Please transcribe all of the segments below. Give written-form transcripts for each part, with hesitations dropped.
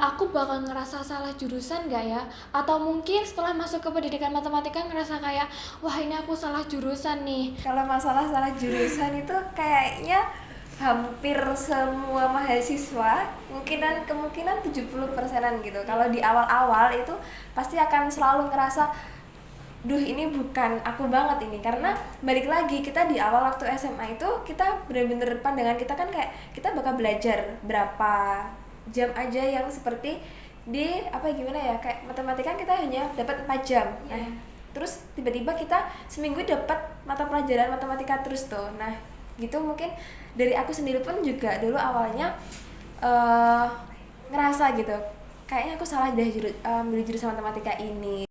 aku bakal ngerasa salah jurusan gak ya? Atau mungkin setelah masuk ke pendidikan matematika ngerasa kayak, wah ini aku salah jurusan nih. Kalau masalah salah jurusan itu kayaknya hampir semua mahasiswa kemungkinan 70%-an gitu. Kalau di awal-awal itu pasti akan selalu ngerasa duh ini bukan aku banget ini, karena balik lagi kita di awal waktu SMA itu kita bener-bener pandangan kita kan kayak kita bakal belajar berapa jam aja yang seperti di apa gimana ya, kayak matematika kita hanya dapat 4 jam. Nah, terus tiba-tiba kita seminggu dapat mata pelajaran matematika terus tuh. Nah, gitu mungkin dari aku sendiri pun juga dulu awalnya uh, ngerasa gitu kayaknya aku salah deh milih jurusan matematika ini.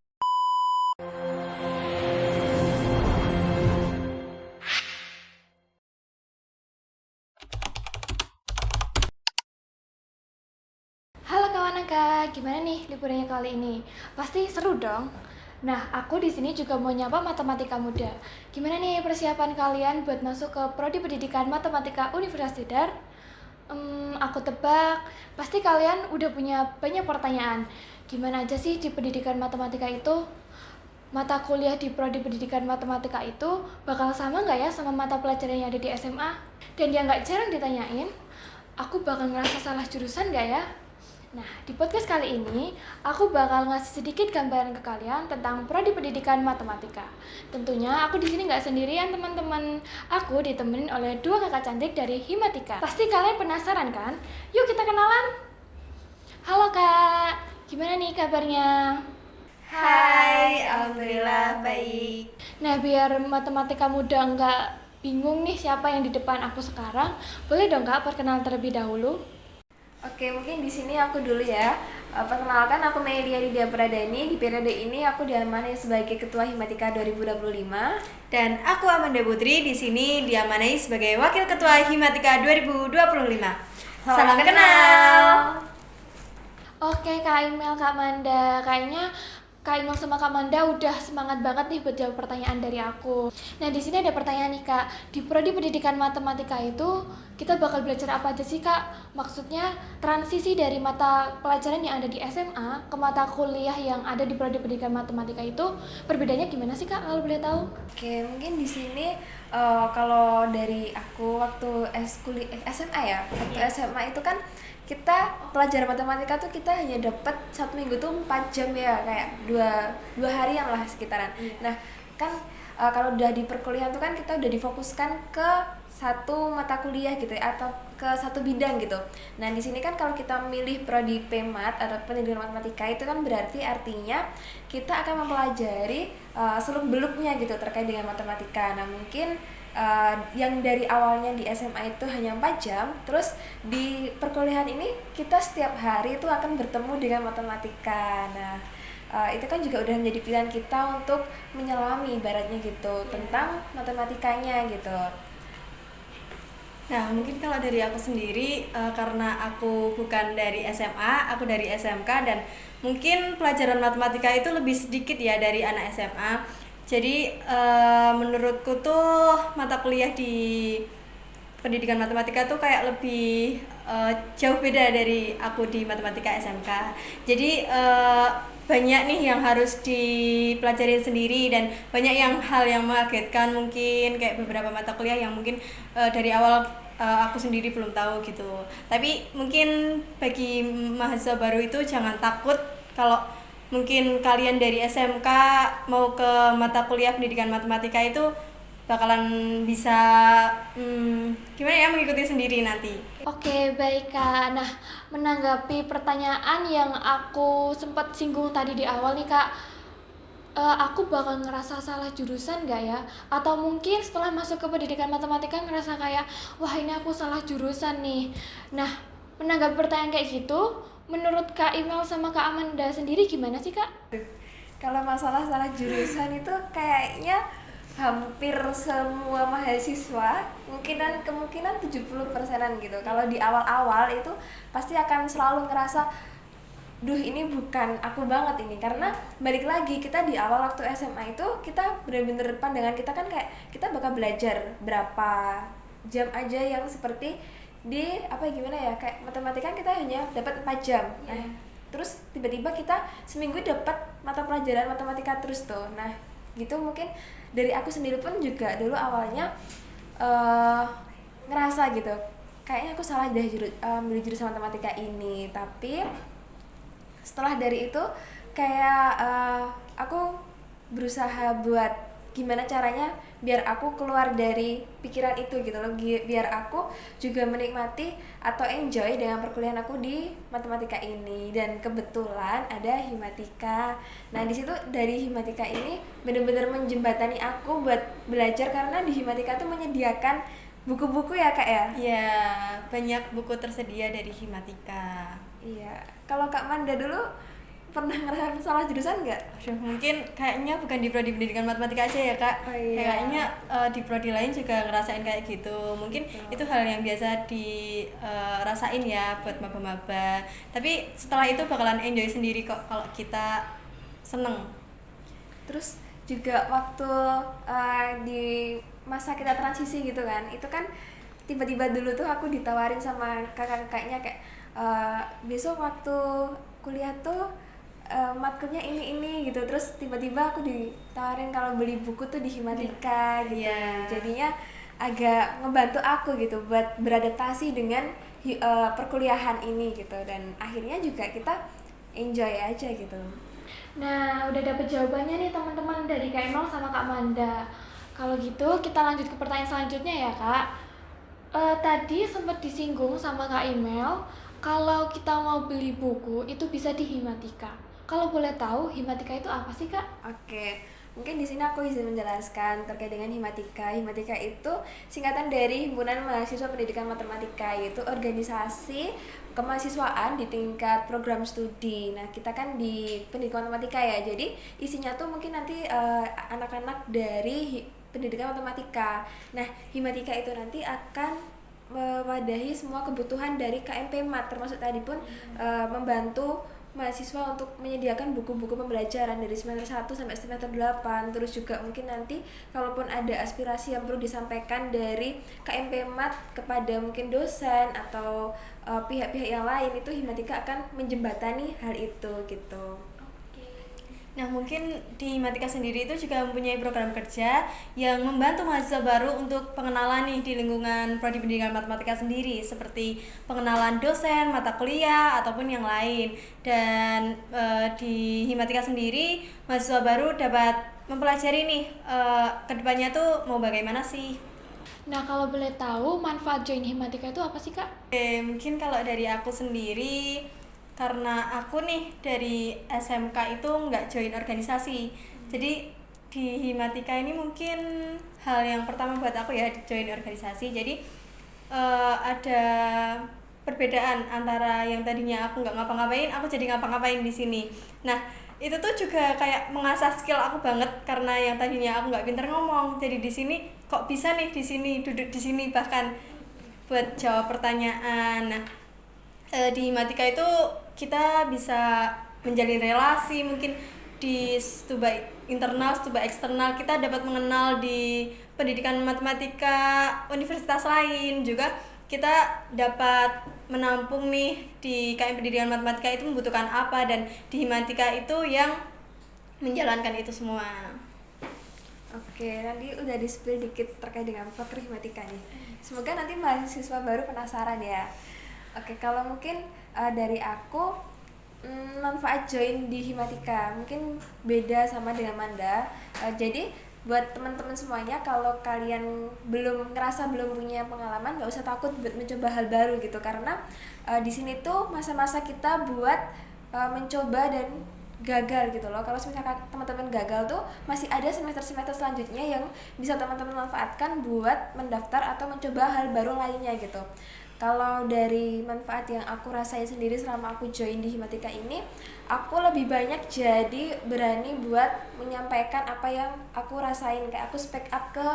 Halo kawan Angka, gimana nih liburannya kali ini? Pasti seru dong. Nah, aku di sini juga mau nyapa matematika muda. Gimana nih persiapan kalian buat masuk ke prodi pendidikan matematika Universitas Dar? Aku tebak, pasti kalian udah punya banyak pertanyaan. Gimana aja sih di pendidikan matematika itu? Mata kuliah di prodi pendidikan matematika itu bakal sama nggak ya sama mata pelajaran yang ada di SMA? Dan yang nggak jarang ditanyain, aku bakal ngerasa salah jurusan nggak ya? Nah, di podcast kali ini, aku bakal ngasih sedikit gambaran ke kalian tentang prodi pendidikan matematika. Tentunya aku di sini nggak sendirian, teman-teman. Aku ditemenin oleh dua kakak cantik dari Himatika. Pasti kalian penasaran kan? Yuk kita kenalan. Halo kak, gimana nih kabarnya? Hai, alhamdulillah baik. Nah, biar matematika muda nggak bingung nih siapa yang di depan aku sekarang, boleh dong kak perkenalan terlebih dahulu? Oke, mungkin di sini aku dulu ya. Perkenalkan, aku Melia Lydia Pradani. Di periode ini aku diamanai sebagai Ketua Himatika 2025. Dan aku Amanda Putri, di sini diamanai sebagai Wakil Ketua Himatika 2025. Salam kenal. Oke Kak Imel, Kak Manda, kayaknya Kak Imel sama Kak Manda udah semangat banget nih buat jawab pertanyaan dari aku. Nah di sini ada pertanyaan nih Kak, di prodi pendidikan matematika itu kita bakal belajar apa aja sih Kak? Maksudnya transisi dari mata pelajaran yang ada di SMA ke mata kuliah yang ada di prodi pendidikan matematika itu perbedaannya gimana sih Kak? Kalau boleh tahu? Oke, mungkin di sini kalau dari aku waktu SMA ya, waktu SMA itu kan kita pelajaran matematika tuh kita hanya dapat satu minggu tuh 4 jam ya, kayak dua harian lah sekitaran. Nah kan kalau udah di perkuliahan tuh kan kita udah difokuskan ke satu mata kuliah gitu ya, atau ke satu bidang gitu. Nah di sini kan kalau kita milih prodi PMAT atau pendidikan matematika itu kan berarti artinya kita akan mempelajari seluk beluknya gitu terkait dengan matematika. Nah mungkin yang dari awalnya di SMA itu hanya 4 jam, terus di perkuliahan ini kita setiap hari itu akan bertemu dengan matematika. Nah, itu kan juga udah menjadi pilihan kita untuk menyelami ibaratnya gitu tentang matematikanya gitu. Nah, mungkin kalau dari aku sendiri, karena aku bukan dari SMA, aku dari SMK, dan mungkin pelajaran matematika itu lebih sedikit ya dari anak SMA. Jadi menurutku tuh mata kuliah di pendidikan matematika tuh kayak lebih jauh beda dari aku di matematika SMK. Jadi banyak nih yang harus dipelajarin sendiri, dan banyak hal yang mengagetkan, mungkin kayak beberapa mata kuliah yang mungkin dari awal aku sendiri belum tahu gitu. Tapi mungkin bagi mahasiswa baru itu jangan takut kalau mungkin kalian dari SMK mau ke mata kuliah pendidikan matematika itu bakalan bisa gimana ya, mengikuti sendiri nanti. Oke, baik Kak. Nah, menanggapi pertanyaan yang aku sempat singgung tadi di awal nih Kak, aku bakal ngerasa salah jurusan gak ya? Atau mungkin setelah masuk ke pendidikan matematika ngerasa kayak, wah ini aku salah jurusan nih. Nah, menanggapi pertanyaan kayak gitu, menurut Kak Imel sama Kak Amanda sendiri gimana sih Kak? Kalau masalah salah jurusan itu kayaknya hampir semua mahasiswa kemungkinan 70%-an gitu. Kalau di awal-awal itu pasti akan selalu ngerasa duh ini bukan aku banget ini, karena balik lagi kita di awal waktu SMA itu kita bener-bener pandangan kita kan kayak kita bakal belajar berapa jam aja yang seperti di apa gimana ya, kayak matematika kita hanya dapat 4 jam. Nah, terus tiba-tiba kita seminggu dapat mata pelajaran matematika terus tuh. Nah, gitu mungkin dari aku sendiri pun juga dulu awalnya ngerasa gitu kayaknya aku salah deh milih jurusan matematika ini, tapi setelah dari itu kayak aku berusaha buat gimana caranya biar aku keluar dari pikiran itu gitu loh, biar aku juga menikmati atau enjoy dengan perkuliahan aku di matematika ini. Dan kebetulan ada Himatika. Nah di situ dari Himatika ini benar-benar menjembatani aku buat belajar, karena di Himatika tuh menyediakan buku-buku ya Kak ya. Ya, banyak buku tersedia dari Himatika. Iya, kalau Kak Manda dulu pernah ngerasain salah jurusan nggak? Aduh, mungkin kayaknya bukan di prodi pendidikan matematika aja ya Kak. Oh, iya. Kayaknya di prodi lain juga ngerasain kayak gitu. Mungkin itu hal yang biasa dirasain ya buat maba-maba. Tapi setelah itu bakalan enjoy sendiri kok kalau kita seneng. Terus juga waktu di masa kita transisi gitu kan, itu kan tiba-tiba dulu tuh aku ditawarin sama kakak-kakaknya kayak besok waktu kuliah tuh matkulnya ini gitu. Terus tiba-tiba aku ditawarin kalau beli buku tuh di Himatika gitu. Jadinya agak ngebantu aku gitu buat beradaptasi dengan perkuliahan ini gitu, dan akhirnya juga kita enjoy aja gitu. Nah, udah dapet jawabannya nih teman-teman dari Kak Emel sama Kak Manda. Kalau gitu kita lanjut ke pertanyaan selanjutnya ya Kak. Tadi sempat disinggung sama Kak Emel kalau kita mau beli buku itu bisa di Himatika. Kalau boleh tahu Himatika itu apa sih Kak? Oke, mungkin di sini aku izin menjelaskan terkait dengan Himatika. Himatika itu singkatan dari Himpunan Mahasiswa Pendidikan Matematika, yaitu organisasi kemahasiswaan di tingkat program studi. Nah, kita kan di pendidikan matematika ya, jadi isinya tuh mungkin nanti anak-anak dari pendidikan matematika. Nah, Himatika itu nanti akan mewadahi semua kebutuhan dari KMP Mat, termasuk tadi pun membantu mahasiswa untuk menyediakan buku-buku pembelajaran dari semester 1 sampai semester 8. Terus juga mungkin nanti kalaupun ada aspirasi yang perlu disampaikan dari KMP Mat kepada mungkin dosen atau pihak-pihak yang lain, itu Himatika akan menjembatani hal itu gitu. Nah, mungkin di Himatika sendiri itu juga mempunyai program kerja yang membantu mahasiswa baru untuk pengenalan nih di lingkungan prodi pendidikan matematika sendiri, seperti pengenalan dosen, mata kuliah, ataupun yang lain. Dan di Himatika sendiri mahasiswa baru dapat mempelajari nih kedepannya tuh mau bagaimana sih. Nah, kalau boleh tahu manfaat join Himatika itu apa sih Kak? Mungkin kalau dari aku sendiri, karena aku nih dari SMK itu nggak join organisasi, jadi di Himatika ini mungkin hal yang pertama buat aku ya join organisasi. Jadi ada perbedaan antara yang tadinya aku nggak ngapa-ngapain, aku jadi ngapa-ngapain di sini. Nah, itu tuh juga kayak mengasah skill aku banget, karena yang tadinya aku nggak pinter ngomong, jadi di sini kok bisa nih di sini duduk di sini bahkan buat jawab pertanyaan. Nah, di Himatika itu kita bisa menjalin relasi, mungkin di stuba internal, stuba eksternal kita dapat mengenal di pendidikan matematika universitas lain, juga kita dapat menampung nih di KM pendidikan matematika itu membutuhkan apa, dan di Himatika itu yang menjalankan itu semua. Oke, nanti udah di-spill dikit terkait dengan proker Himatika nih. Semoga nanti mahasiswa baru penasaran ya. Oke, kalau mungkin dari aku manfaat join di Himatika mungkin beda sama dengan Manda. Jadi buat teman-teman semuanya, kalau kalian belum punya pengalaman, nggak usah takut buat mencoba hal baru gitu, karena di sini tuh masa-masa kita buat mencoba dan gagal gitu loh. Kalau misalkan teman-teman gagal tuh masih ada semester-semester selanjutnya yang bisa teman-teman manfaatkan buat mendaftar atau mencoba hal baru lainnya gitu. Kalau dari manfaat yang aku rasain sendiri selama aku join di Himatika ini, aku lebih banyak jadi berani buat menyampaikan apa yang aku rasain, kayak aku speak up ke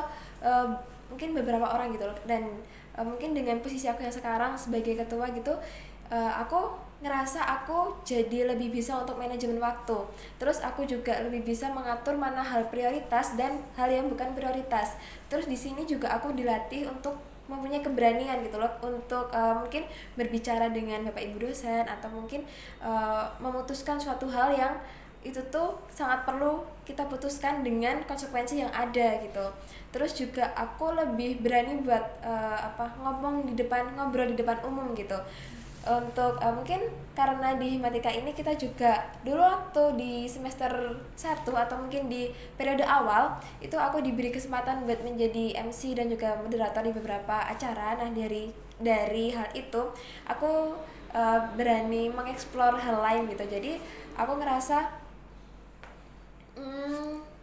mungkin beberapa orang gitu loh. Dan mungkin dengan posisi aku yang sekarang sebagai ketua gitu, aku ngerasa aku jadi lebih bisa untuk manajemen waktu. Terus aku juga lebih bisa mengatur mana hal prioritas dan hal yang bukan prioritas. Terus di sini juga aku dilatih untuk mempunyai keberanian gitu loh untuk mungkin berbicara dengan bapak ibu dosen atau mungkin memutuskan suatu hal yang itu tuh sangat perlu kita putuskan dengan konsekuensi yang ada gitu. Terus juga aku lebih berani buat ngobrol di depan umum gitu. Untuk mungkin karena di Himatika ini kita juga dulu waktu di semester 1 atau mungkin di periode awal itu aku diberi kesempatan buat menjadi MC dan juga moderator di beberapa acara. Nah dari hal itu aku berani mengeksplor hal lain gitu. Jadi aku ngerasa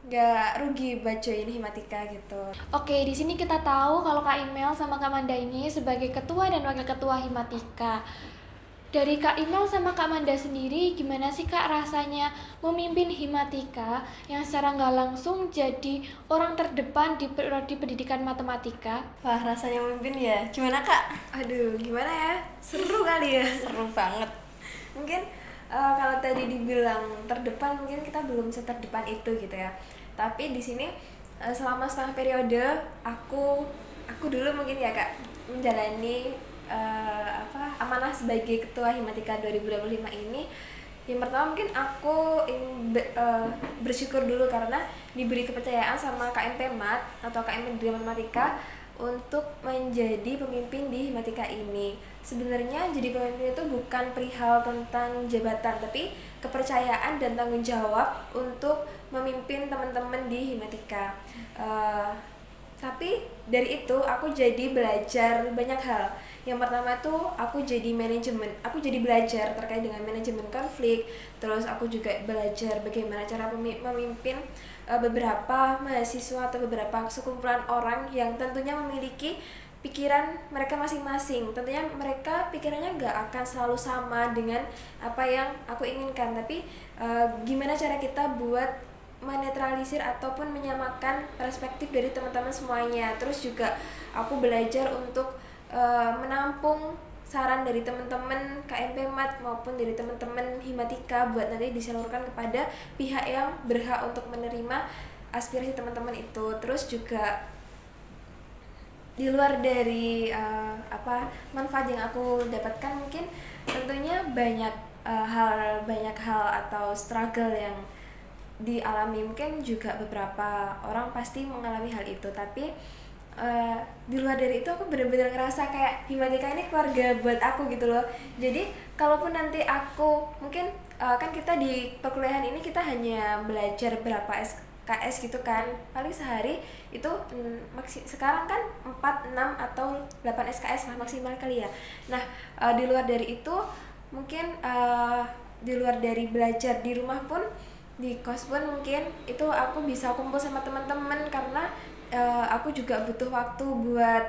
nggak rugi buat join Himatika gitu. Oke, di sini kita tahu kalau Kak Imel sama Kak Manda ini sebagai ketua dan wakil ketua Himatika. Dari Kak Imel sama Kak Manda sendiri, gimana sih Kak rasanya memimpin Himatika yang secara nggak langsung jadi orang terdepan di prodi pendidikan matematika? Wah, rasanya memimpin ya. Gimana Kak? Aduh, gimana ya? Seru kali ya. Seru banget. Mungkin kalau tadi dibilang terdepan, mungkin kita belum seterdepan itu gitu ya. Tapi di sini selama setengah periode aku dulu mungkin ya Kak menjalani amanah sebagai ketua Himatika 2025 ini. Yang pertama mungkin aku bersyukur dulu karena diberi kepercayaan sama KMP Mat atau KMP Matematika untuk menjadi pemimpin di Himatika ini. Sebenarnya jadi pemimpin itu bukan perihal tentang jabatan, tapi kepercayaan dan tanggung jawab untuk memimpin teman-teman di Himatika. Tapi dari itu aku jadi belajar banyak hal. Yang pertama tuh aku jadi belajar terkait dengan manajemen konflik. Terus aku juga belajar bagaimana cara memimpin beberapa mahasiswa atau beberapa sekumpulan orang yang tentunya memiliki pikiran mereka masing-masing. Tentunya mereka pikirannya gak akan selalu sama dengan apa yang aku inginkan, tapi gimana cara kita buat menetralisir ataupun menyamakan perspektif dari teman-teman semuanya. Terus juga aku belajar untuk menampung saran dari teman-teman KMP Mat maupun dari teman-teman Himatika buat nanti disalurkan kepada pihak yang berhak untuk menerima aspirasi teman-teman itu. Terus juga di luar dari manfaat yang aku dapatkan, mungkin tentunya banyak hal atau struggle yang dialami. Mungkin juga beberapa orang pasti mengalami hal itu, tapi di luar dari itu aku benar-benar ngerasa kayak Himatika ini keluarga buat aku gitu loh. Jadi kalaupun nanti aku mungkin kan kita di perkuliahan ini kita hanya belajar berapa SKS gitu kan, paling sehari itu sekarang kan 4, 6 atau 8 SKS lah maksimal kali ya. Nah di luar dari itu mungkin di luar dari belajar di rumah pun, di kos pun mungkin itu aku bisa kumpul sama teman-teman karena aku juga butuh waktu buat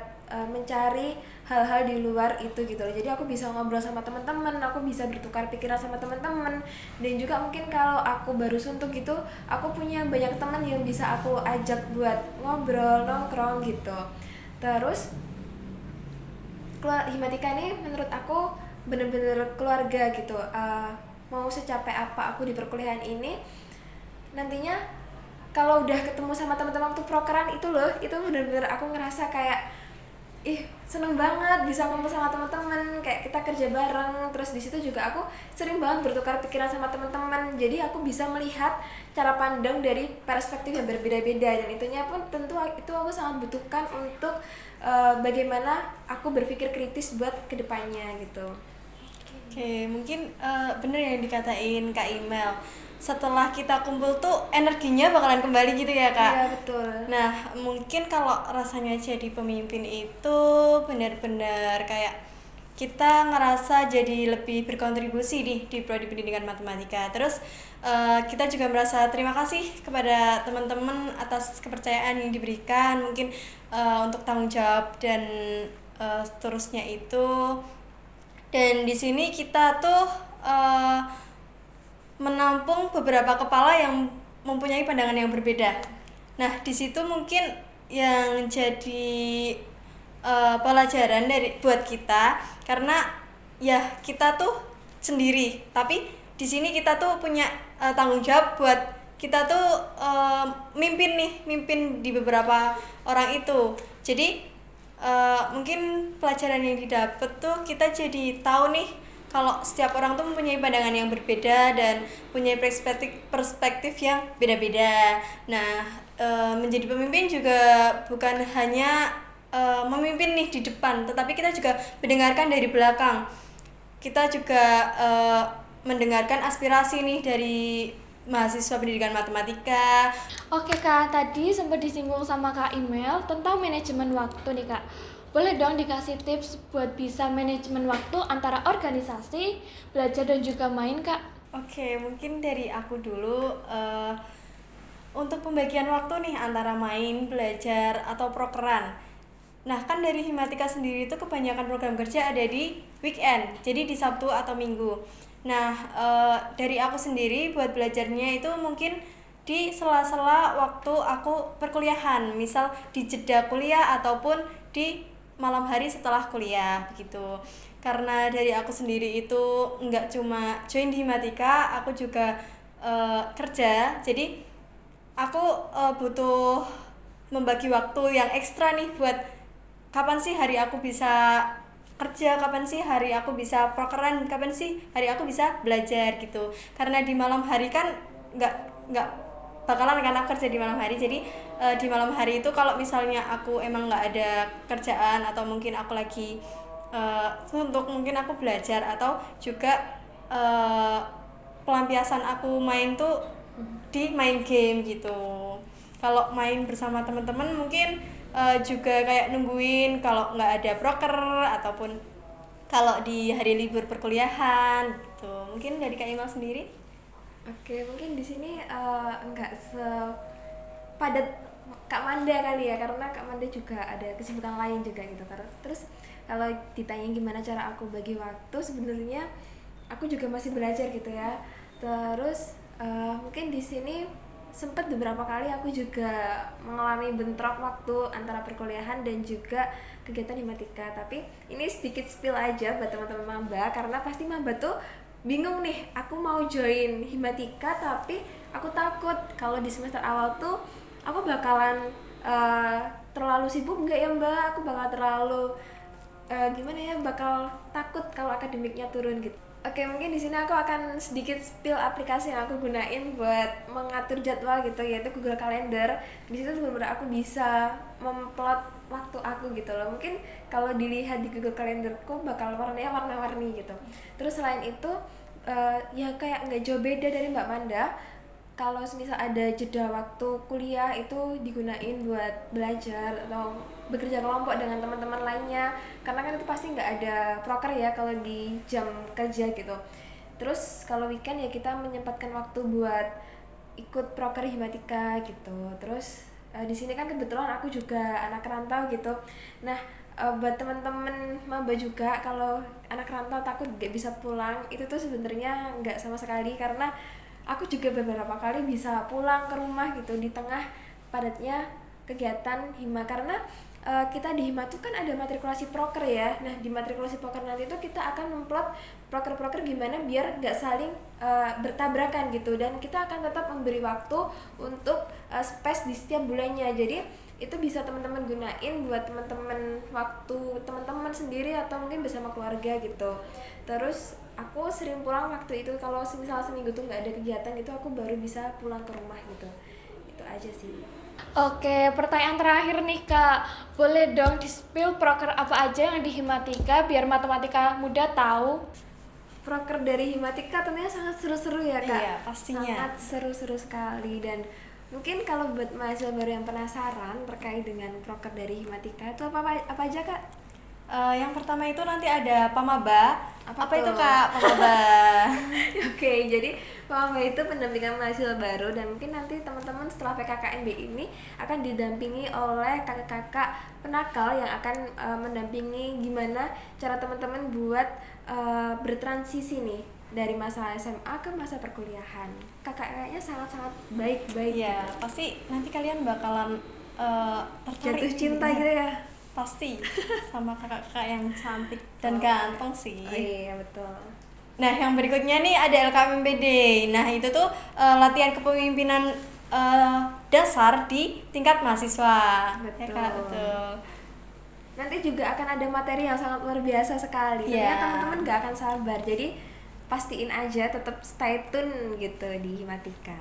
mencari hal-hal di luar itu gitu loh. Jadi aku bisa ngobrol sama teman-teman, aku bisa bertukar pikiran sama teman-teman, dan juga mungkin kalau aku baru suntuk gitu, aku punya banyak teman yang bisa aku ajak buat ngobrol, nongkrong gitu. Terus Himatika ini menurut aku bener-bener keluarga gitu. Mau secapek apa aku di perkuliahan ini, nantinya kalau udah ketemu sama teman-teman waktu prokeran itu loh, itu bener-bener aku ngerasa kayak seneng banget bisa kumpul sama teman-teman, kayak kita kerja bareng. Terus di situ juga aku sering banget bertukar pikiran sama teman-teman, jadi aku bisa melihat cara pandang dari perspektif yang berbeda-beda, dan itunya pun tentu itu aku sangat butuhkan untuk bagaimana aku berpikir kritis buat kedepannya gitu. Oke, mungkin bener yang dikatain Kak Imel. Setelah kita kumpul tuh energinya bakalan kembali gitu ya Kak? Iya betul. Nah mungkin kalau rasanya jadi pemimpin itu benar-benar kayak kita ngerasa jadi lebih berkontribusi di prodi pendidikan matematika. Terus kita juga merasa terima kasih kepada teman-teman atas kepercayaan yang diberikan, mungkin untuk tanggung jawab dan seterusnya itu. Dan di sini kita tuh menampung beberapa kepala yang mempunyai pandangan yang berbeda. Nah, di situ mungkin yang jadi pelajaran buat kita, karena ya kita tuh sendiri, tapi di sini kita tuh punya tanggung jawab buat kita tuh mimpin di beberapa orang itu. Jadi mungkin pelajaran yang didapat tuh kita jadi tahu nih kalau setiap orang tuh mempunyai pandangan yang berbeda dan punya perspektif yang beda-beda. Nah, menjadi pemimpin juga bukan hanya memimpin nih di depan, tetapi kita juga mendengarkan dari belakang. Kita juga mendengarkan aspirasi nih dari mahasiswa pendidikan matematika. Oke Kak, tadi sempat disinggung sama Kak Email tentang manajemen waktu nih Kak. Boleh dong dikasih tips buat bisa manajemen waktu antara organisasi, belajar dan juga main Kak? Oke, mungkin dari aku dulu. Untuk pembagian waktu nih antara main, belajar, atau prokeran. Nah, kan dari Himatika sendiri itu kebanyakan program kerja ada di weekend, jadi di Sabtu atau Minggu. Nah, dari aku sendiri buat belajarnya itu mungkin di sela-sela waktu aku perkuliahan, misal di jeda kuliah ataupun di malam hari setelah kuliah begitu. Karena dari aku sendiri itu nggak cuma join di Himatika, aku juga kerja, jadi aku butuh membagi waktu yang ekstra nih buat kapan sih hari aku bisa kerja, kapan sih hari aku bisa prokeran, kapan sih hari aku bisa belajar gitu. Karena di malam hari kan nggak bakalan kan aku kerja di malam hari, jadi di malam hari itu kalau misalnya aku emang nggak ada kerjaan atau mungkin aku lagi untuk mungkin aku belajar atau juga pelampiasan aku main tuh di main game gitu. Kalau main bersama teman-teman mungkin juga kayak nungguin kalau nggak ada proker ataupun kalau di hari libur perkuliahan gitu. Mungkin dari Kak Imal sendiri? Oke, mungkin di sini enggak sepadat Kak Manda kali ya, karena Kak Manda juga ada kesibukan lain juga gitu. Terus kalau ditanya gimana cara aku bagi waktu, sebenarnya aku juga masih belajar gitu ya. Terus mungkin di sini sempat beberapa kali aku juga mengalami bentrok waktu antara perkuliahan dan juga kegiatan Himatika. Tapi ini sedikit spill aja buat teman-teman maba, karena pasti maba tuh bingung nih, aku mau join Himatika tapi aku takut kalau di semester awal tuh aku bakalan terlalu sibuk nggak ya mbak, aku bakal terlalu gimana ya, bakal takut kalau akademiknya turun gitu. Oke, mungkin di sini aku akan sedikit spill aplikasi yang aku gunain buat mengatur jadwal gitu, yaitu Google Calendar. Di situ benar-benar aku bisa memplot waktu aku gitu loh. Mungkin kalau dilihat di Google Calendarku bakal warnanya warna-warni gitu. Terus selain itu ya kayak nggak jauh beda dari Mbak Manda. Kalau misal ada jeda waktu kuliah itu digunain buat belajar atau bekerja kelompok dengan teman-teman lainnya, karena kan itu pasti nggak ada proker ya kalau di jam kerja gitu. Terus kalau weekend ya kita menyempatkan waktu buat ikut proker Himatika gitu. Terus di sini kan kebetulan aku juga anak rantau gitu. Nah, buat teman-teman maba juga, kalau anak rantau takut gak bisa pulang, itu tuh sebenarnya nggak sama sekali, karena aku juga beberapa kali bisa pulang ke rumah gitu di tengah padatnya kegiatan Hima, karena kita di Hima tuh kan ada matrikulasi proker ya. Nah, di matrikulasi proker nanti tuh kita akan memplot proker-proker gimana biar nggak saling bertabrakan gitu, dan kita akan tetap memberi waktu untuk space di setiap bulannya. Jadi itu bisa teman-teman gunain buat teman-teman waktu teman-teman sendiri atau mungkin bersama keluarga gitu. Terus aku sering pulang waktu itu, kalau misalnya seminggu tuh nggak ada kegiatan gitu, aku baru bisa pulang ke rumah gitu. Itu aja sih. Oke, pertanyaan terakhir nih Kak. Boleh dong di-spill proker apa aja yang di Himatika biar matematika muda tahu? Proker dari Himatika tentunya sangat seru-seru ya Kak. Iya, pastinya. Sangat seru-seru sekali, dan mungkin kalau buat mahasiswa baru yang penasaran terkait dengan proker dari Himatika itu apa aja Kak? Yang pertama itu nanti ada Pamaba. Apa itu tuh? Kak Pamaba? Oke, jadi Pamaba itu pendampingan mahasiswa baru, dan mungkin nanti teman-teman setelah PKKMB ini akan didampingi oleh kakak-kakak penakal yang akan mendampingi gimana cara teman-teman buat bertransisi nih dari masa SMA ke masa perkuliahan. Kakak-kakaknya sangat-sangat baik-baik. Iya, gitu. pasti nanti kalian bakalan tertarik Jatuh cinta gitu ya. pasti sama kakak-kakak yang cantik dan ganteng sih. Oh iya, betul. Nah, yang berikutnya nih ada LKMPD. Nah, itu tuh latihan kepemimpinan dasar di tingkat mahasiswa. Betul. Ya, Kak, betul. nanti juga akan ada materi yang sangat luar biasa sekali. Iya. Tentunya teman-teman gak akan sabar. Jadi pastiin aja tetap stay tune gitu di Himatika.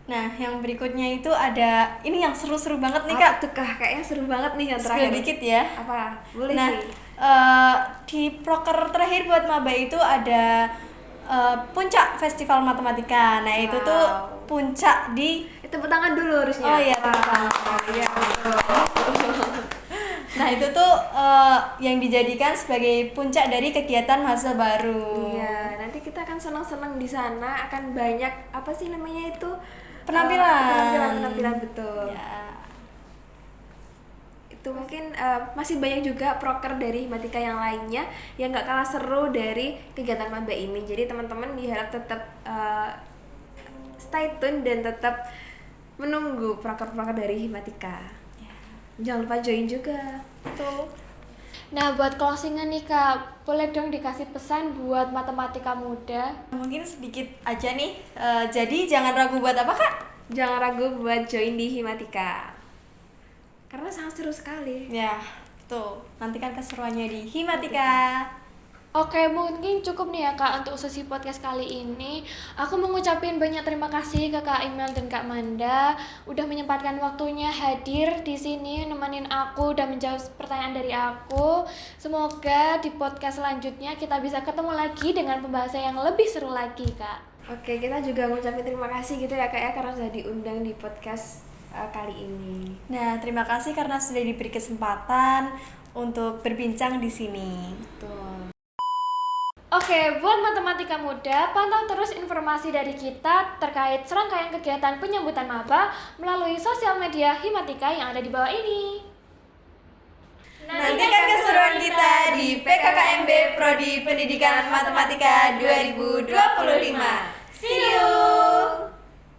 Nah, yang berikutnya itu ada ini yang seru-seru banget nih, Apa Kak. tuh, Kak? Kayaknya seru banget nih yang Spill terakhir. dikit ya. Apa? Boleh Nah, nih. di proker terakhir buat maba itu ada puncak festival matematika. Nah, itu tuh Wow. puncak di Tepuk tangan dulu harusnya. Oh iya, tepuk tangan. Iya, betul. Nah, itu tuh yang dijadikan sebagai puncak dari kegiatan masa baru. Iya, nanti kita akan senang-senang di sana, akan banyak apa sih namanya itu? Penampilan. Penampilan betul. Ya. Itu mungkin masih banyak juga proker dari Himatika yang lainnya yang gak kalah seru dari kegiatan maba ini. Jadi teman-teman diharap tetap stay tune dan tetap menunggu proker-proker dari Himatika. Jangan lupa join juga. Betul. Nah, buat closingan nih Kak, boleh dong dikasih pesan buat matematika muda? Mungkin sedikit aja nih. Jadi jangan ragu buat apa, Kak? Jangan ragu buat join di Himatika. Karena sangat seru sekali. Ya, betul. Nantikan keseruannya di Himatika. Oke, mungkin cukup nih ya Kak untuk sesi podcast kali ini. Aku mengucapkan banyak terima kasih ke Kak Imel dan Kak Manda udah menyempatkan waktunya hadir di sini nemenin aku dan menjawab pertanyaan dari aku. Semoga di podcast selanjutnya kita bisa ketemu lagi dengan pembahasan yang lebih seru lagi, Kak. Oke, kita juga ngucapin terima kasih gitu ya Kak ya karena sudah diundang di podcast kali ini. Nah, terima kasih karena sudah diberi kesempatan untuk berbincang di sini. Betul. Oke, buat matematika muda, pantau terus informasi dari kita terkait serangkaian kegiatan penyambutan maba melalui sosial media Himatika yang ada di bawah ini. Nantikan keseruan kita di PKKMB Prodi Pendidikan Matematika 2025.